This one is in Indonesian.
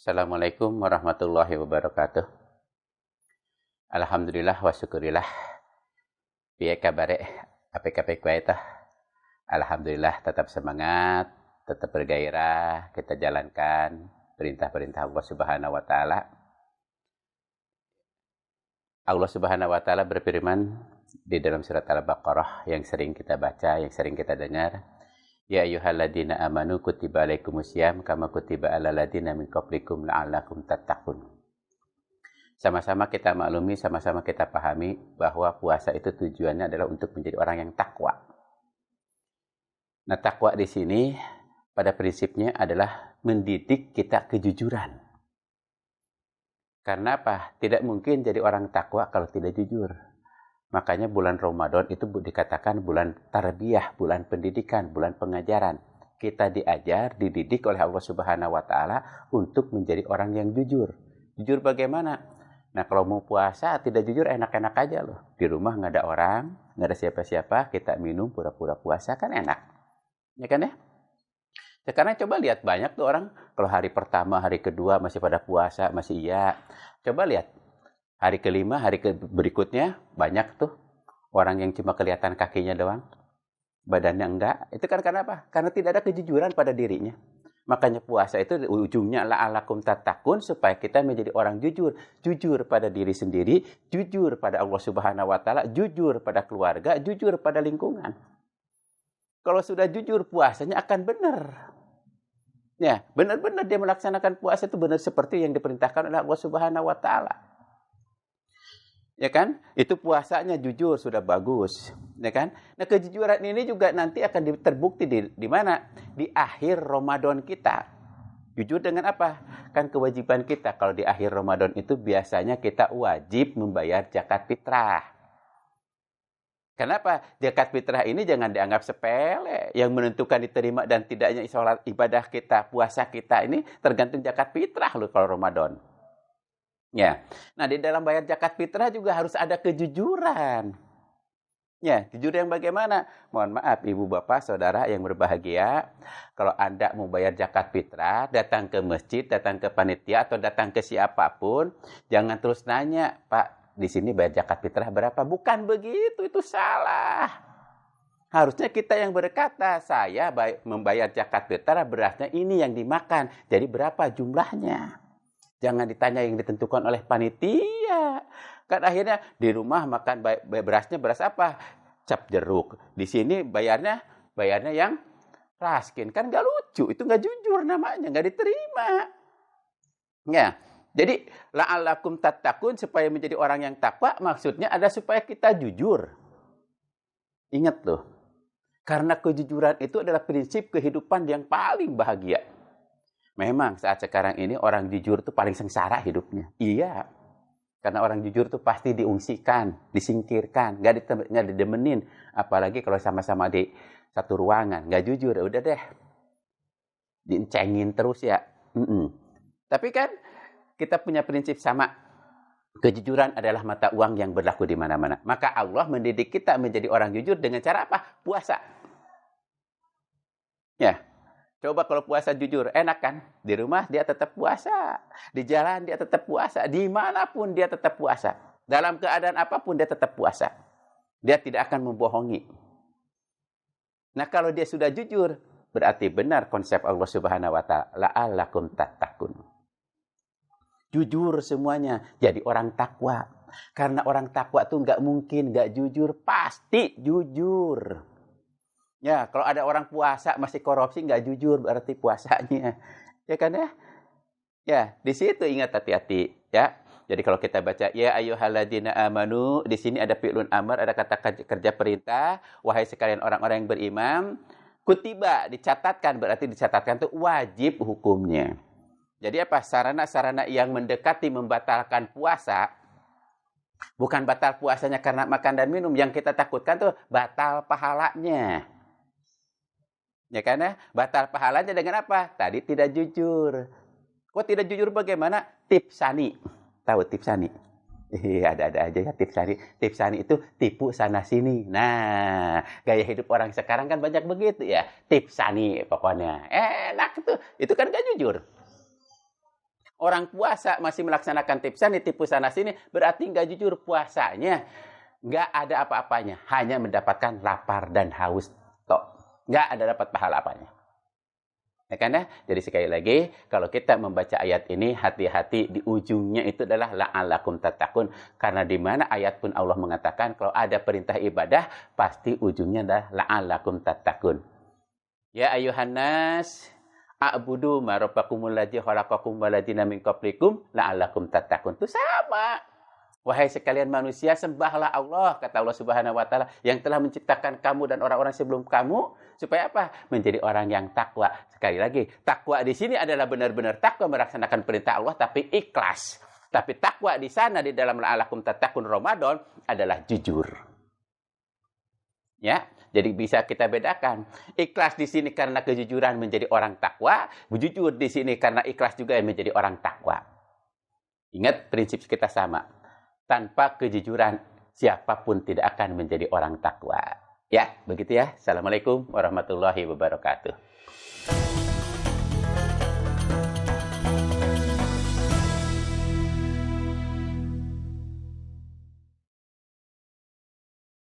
Assalamualaikum warahmatullahi wabarakatuh. Alhamdulillah wa syukurillah. Piye kabare? Apik-apik wae tah. Alhamdulillah tetap semangat, tetap bergairah, kita jalankan perintah-perintah Allah Subhanahu wa taala. Allah Subhanahu wa taala berfirman di dalam surat Al-Baqarah yang sering kita baca, yang sering kita dengar. Ya ayyuhalladzina amanu kutiba alaikumusiyam kama kutiba alal ladzina min qablikum la'allakum tattaqun. Sama-sama kita maklumi, sama-sama kita pahami bahwa puasa itu tujuannya adalah untuk menjadi orang yang takwa. Nah, takwa di sini pada prinsipnya adalah mendidik kita kejujuran. Karena apa? Tidak mungkin jadi orang takwa kalau tidak jujur. Makanya bulan Ramadan itu dikatakan bulan tarbiyah, bulan pendidikan, bulan pengajaran. Kita diajar, dididik oleh Allah Subhanahu wa taala untuk menjadi orang yang jujur. Jujur bagaimana? Nah, kalau mau puasa tidak jujur enak-enak aja loh. Di rumah nggak ada orang, nggak ada siapa-siapa, kita minum pura-pura puasa kan enak. Ya kan ya? Sekarang coba lihat banyak tuh orang kalau hari pertama, hari kedua masih pada puasa, masih iya. Coba lihat hari kelima, berikutnya banyak tuh orang yang cuma kelihatan kakinya doang, badannya enggak. Itu kan karena apa? Karena tidak ada kejujuran pada dirinya. Makanya puasa itu ujungnya la'allakum tattaqun, supaya kita menjadi orang jujur. Jujur pada diri sendiri, jujur pada Allah Subhanahu wa taala, jujur pada keluarga, jujur pada lingkungan. Kalau sudah jujur, puasanya akan benar. Ya, benar-benar dia melaksanakan puasa itu benar seperti yang diperintahkan oleh Allah Subhanahu wa taala. Ya kan? Itu puasanya jujur sudah bagus, ya kan? Nah, kejujuran ini juga nanti akan terbukti di mana? Di akhir Ramadan kita. Jujur dengan apa? Kan kewajiban kita kalau di akhir Ramadan itu biasanya kita wajib membayar zakat fitrah. Kenapa? Zakat fitrah ini jangan dianggap sepele. Yang menentukan diterima dan tidaknya sholat ibadah kita, puasa kita ini tergantung zakat fitrah loh kalau Ramadan. Ya. Nah, di dalam bayar zakat fitrah juga harus ada kejujuran. Ya, jujur yang bagaimana? Mohon maaf Ibu Bapak, Saudara yang berbahagia, kalau Anda mau bayar zakat fitrah, datang ke masjid, datang ke panitia atau datang ke siapapun, jangan terus nanya, "Pak, di sini bayar zakat fitrah berapa?" Bukan begitu, itu salah. Harusnya kita yang berkata, "Saya membayar zakat fitrah, berasnya ini yang dimakan. Jadi berapa jumlahnya?" Jangan ditanya yang ditentukan oleh panitia. Kan akhirnya di rumah makan berasnya beras apa? Cap jeruk. Di sini bayarnya yang raskin. Kan gak lucu. Itu gak jujur namanya. Gak diterima. Ya. Jadi la'allakum tattaqun, supaya menjadi orang yang takwa, maksudnya ada supaya kita jujur. Ingat loh. Karena kejujuran itu adalah prinsip kehidupan yang paling bahagia. Memang saat sekarang ini orang jujur itu paling sengsara hidupnya. Iya. Karena orang jujur itu pasti diungsikan, disingkirkan, nggak didemenin. Apalagi kalau sama-sama di satu ruangan. Nggak jujur, udah deh. Dincengin terus ya. Tapi kan kita punya prinsip sama. Kejujuran adalah mata uang yang berlaku di mana-mana. Maka Allah mendidik kita menjadi orang jujur dengan cara apa? Puasa. Ya. Coba kalau puasa jujur, enak kan? Di rumah dia tetap puasa. Di jalan dia tetap puasa. Dimanapun dia tetap puasa. Dalam keadaan apapun dia tetap puasa. Dia tidak akan membohongi. Nah, kalau dia sudah jujur, berarti benar konsep Allah Subhanahu wa taala, la'allakum tattaqun. Jujur semuanya, jadi orang takwa. Karena orang takwa itu nggak mungkin nggak jujur, pasti jujur. Ya, kalau ada orang puasa masih korupsi, nggak jujur berarti puasanya. Ya kan ya? Ya, di situ ingat hati-hati. Ya, jadi kalau kita baca, ya ayyuhalladzina amanu, di sini ada fi'lun amr, ada kata kerja perintah. Wahai sekalian orang-orang yang beriman, kutiba, dicatatkan, berarti dicatatkan itu wajib hukumnya. Jadi apa? Sarana-sarana yang mendekati membatalkan puasa, bukan batal puasanya karena makan dan minum. Yang kita takutkan tuh batal pahalanya. Ya kan ya? Batal pahalanya dengan apa? Tadi tidak jujur. Kok tidak jujur bagaimana? Tipsani. Tahu tipsani? Ada-ada aja ya tipsani. Tipsani itu tipu sana sini. Nah, gaya hidup orang sekarang kan banyak begitu ya. Tipsani pokoknya. Enak tuh. Itu kan gak jujur. Orang puasa masih melaksanakan tipsan, ditipu sana sini, berarti nggak jujur puasanya. Nggak ada apa-apanya, hanya mendapatkan lapar dan haus. Tok. Nggak ada dapat pahala apanya. Ya kan ya? Jadi sekali lagi, kalau kita membaca ayat ini, hati-hati di ujungnya itu adalah la'allakum tattaqun. Karena di mana ayat pun Allah mengatakan, kalau ada perintah ibadah, pasti ujungnya adalah la'allakum tattaqun. Ya ayuhan nas, a'budu ma rabbakumul ladzi khalaqakum wal ladzina min qablikum la'allakum tattaqun. Itu sama. Wahai sekalian manusia, sembahlah Allah, kata Allah Subhanahu wa taala, yang telah menciptakan kamu dan orang-orang sebelum kamu supaya apa? Menjadi orang yang takwa. Sekali lagi, takwa di sini adalah benar-benar takwa melaksanakan perintah Allah tapi ikhlas. Tapi takwa di sana di dalam la'allakum tattaqun Ramadan adalah jujur. Ya, jadi bisa kita bedakan. Ikhlas di sini karena kejujuran menjadi orang takwa, jujur di sini karena ikhlas juga menjadi orang takwa. Ingat prinsip kita sama. Tanpa kejujuran, siapapun tidak akan menjadi orang takwa. Ya, begitu ya. Assalamualaikum warahmatullahi wabarakatuh.